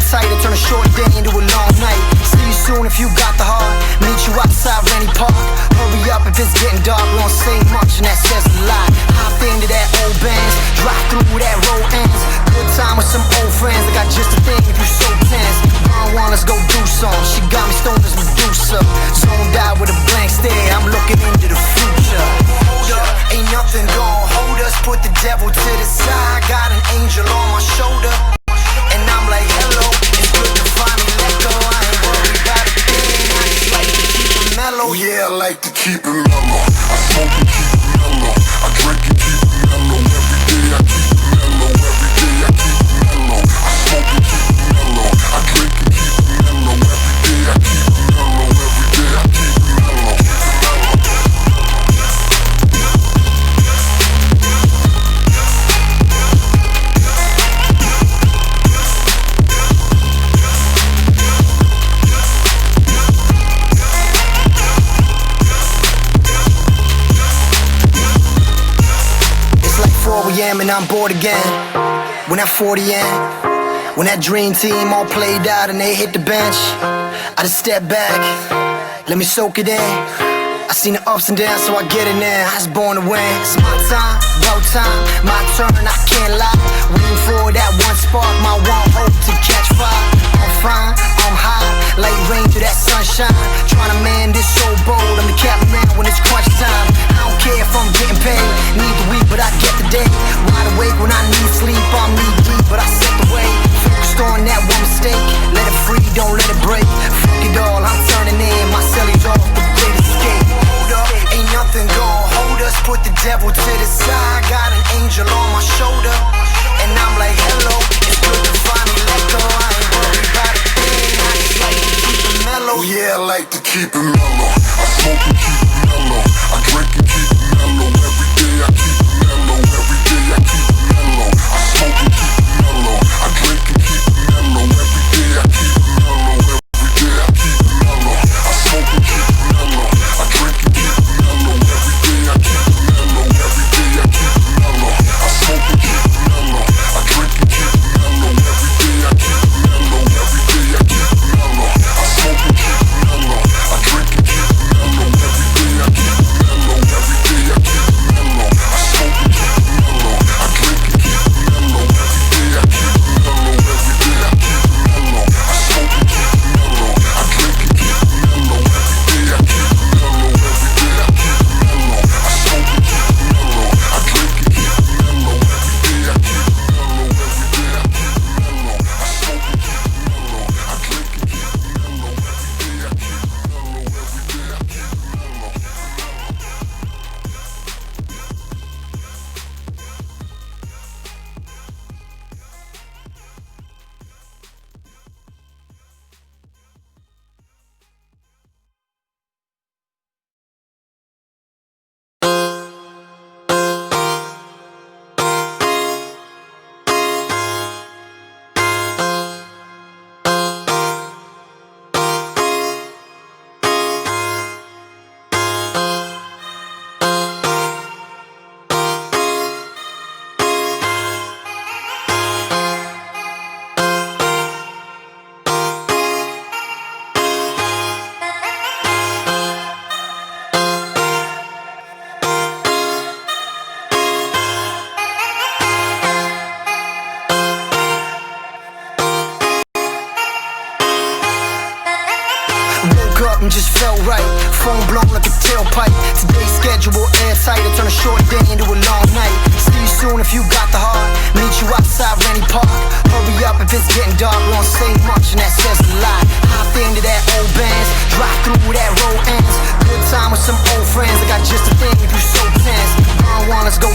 airtight, turn a short day into a long night. See you soon if you got the heart. Meet you outside Rennie Park. Hurry up if it's getting dark. We don't say much and that says a lot. Hop into that old Benz, drive through that road ends. Good time with some old friends. I got just a thing if you so tense. One, let's go do some. She got me stoned as Medusa. Zoned out with a blank stare. I'm looking into the future. Hold up, ain't nothing gon' hold us. Put the devil to the side. Got an angel on my shoulder. And I'm like, hello, it's good to find me. Let go, I ain't worried about a thing. I just like to keep it mellow. Yeah, I like to keep it mellow. I smoke and keep it mellow. I drink and keep it mellow. Every day I keep it mellow. Every day I keep it mellow. I smoke and keep it mellow. I drink and keep it mellow. Every day I keep it mellow. Every day I keep it mellow. And I'm bored again. When that 40 in, when that dream team all played out and they hit the bench, I just step back, let me soak it in. I seen the ups and downs, so I get it in. I was born to win. It's my time, about time, my turn, I can't lie. Waiting for that one spark, my one hope to catch fire. I'm fine, I'm high, like rain to that sunshine. Trying to man this so bold, I'm the captain man when it's crunch time. I don't care if I'm getting paid, need the week, but I get the day. Wide awake when I need sleep, I'm knee deep, but I set the way. Focused on that one mistake, let it free, don't let it break. Fuck it all, I'm turning in, my cellies off, the great escape. Hold up, ain't nothing gon' hold us. Put the devil to the side. Got an angel on my shoulder. And I'm like, hello, it's good to find me. Let go, I ain't worried about a thing. I just like to keep it mellow. Yeah, I like to keep it mellow. I smoke and keep it mellow. I drink and keep it mellow. Every day I keep it mellow. Every day I keep it mellow. I smoke and keep it mellow. I drink and keep it mellow. Every day I keep it mellow. Every day I keep it mellow. I smoke and keep it mellow. I drink and keep it mellow. Every day I keep it mellow. Every day I keep it mellow. I smoke and keep it mellow. I drink and keep it mellow. Every day I keep it mellow. Every day I keep it mellow. I smoke and keep it mellow. I drink and keep it mellow. Every day I keep it mellow. Every day I keep it mellow. I smoke and keep it mellow. I drink and keep it mellow. Every day I keep it mellow. Every day I keep it mellow. I smoke and keep it mellow. I drink and keep it mellow. Every day I keep it mellow. Every day I keep it mellow. I smoke and keep it mellow. I drink and keep it mellow. Every day I keep it mellow. Every day I keep it mellow. I smoke and keep it mellow. I drink and keep it mellow. Every day I keep it mellow. Every day I keep it mellow. Just felt right, phone blown like a tailpipe. Today's schedule airtight, I turn a short day into a long night. See you soon if you got the heart. Meet you outside Rennie Park. Hurry up if it's getting dark. We don't say much and that says a lot. Hop into that old Benz, drive through that road ends. Good time with some old friends. I got just a thing if you so tense. One, let's go